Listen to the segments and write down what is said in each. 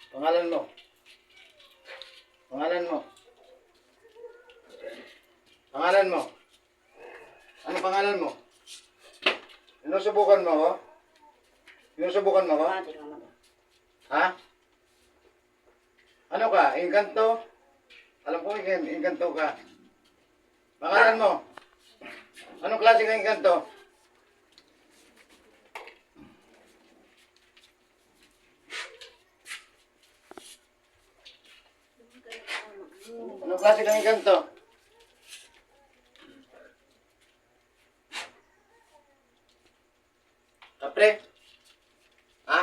Pangalan mo. Pangalan mo. Pangalan mo. Ano pangalan mo? Sinusubukan mo ako? Sinusubukan mo ako? Ha? Ano ka? Engkanto? Alam ko engkanto ka. Pangalan mo? Anong klase ka engkanto? Anong klase ka engkanto? Kapre? Ha?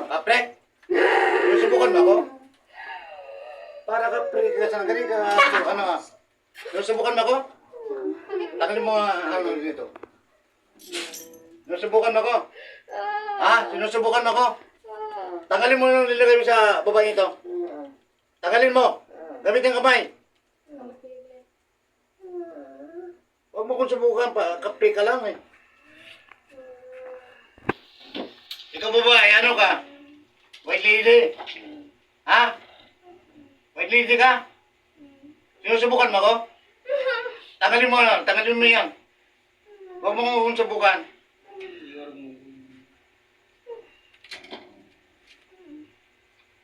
Kapre? Sinusubukan mo ako? Para kapre ka sa galing ka. Ano ka? Sinusubukan mo ako? Tagalin mo ano dito. Sinusubukan mo ako? Ha? Sinusubukan mo ako? Tanggalin mo yung nilagay mo sa babae ito. Tanggalin mo. Gamit ang kamay. Huwag mo kong subukan pa. Kapre ka lang eh. Ikaw babae, ano ka? White lady? Ha? White lady ka? Sinusubukan mo ako? Tanggalin mo lang, tanggalin mo yan. Huwag mo kong subukan.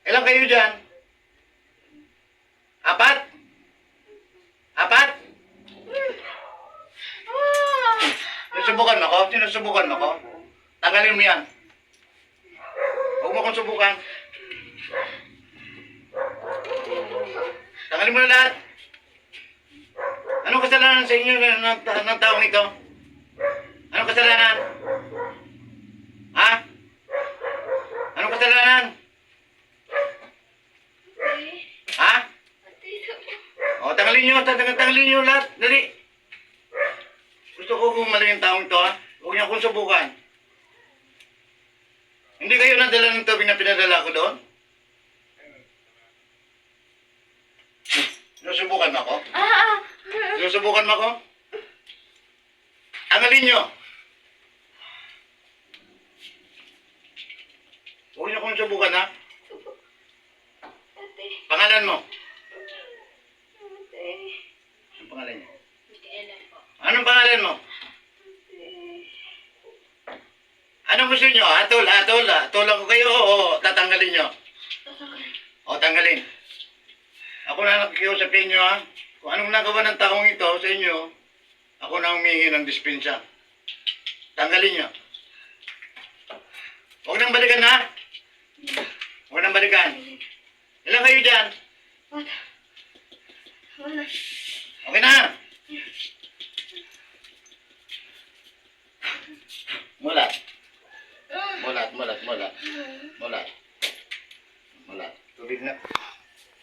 Ilan kayo dyan? Apat? Apat? Sinusubukan mo ako? Sinusubukan mo ako? Tanggalin mo yan. Huwag mo kong subukan. Tanggalin mo na lahat. Anong kasalanan sa inyo ng taong ito? Anong kasalanan? Ha? Anong kasalanan? Ha? O, tanggalin nyo lahat. Dali. Gusto ko gumaling yung taong ito, ha? Huwag niyo akong subukan. Hindi kayo nadala ng tubig na pinadala ko doon? Sinusubukan mo ako? Sinusubukan mo ako? Tanggalin nyo. Huwag niyo akong subukan, ha? Pangalan mo? Anong pangalan niyo? Anong pangalan mo? Anong gusto nyo? Atulan ko kayo o tatanggalin nyo? O, tanggalin. Ako na nakikiusap sa inyo, ha? Kung anong nagawa ng taong ito sa inyo, ako na humingi ng dispensa. Tanggalin nyo. Huwag nang balikan, ha? Huwag nang balikan. Ilan kayo dyan? Okay na. Mulat. Mulat. Tubig na.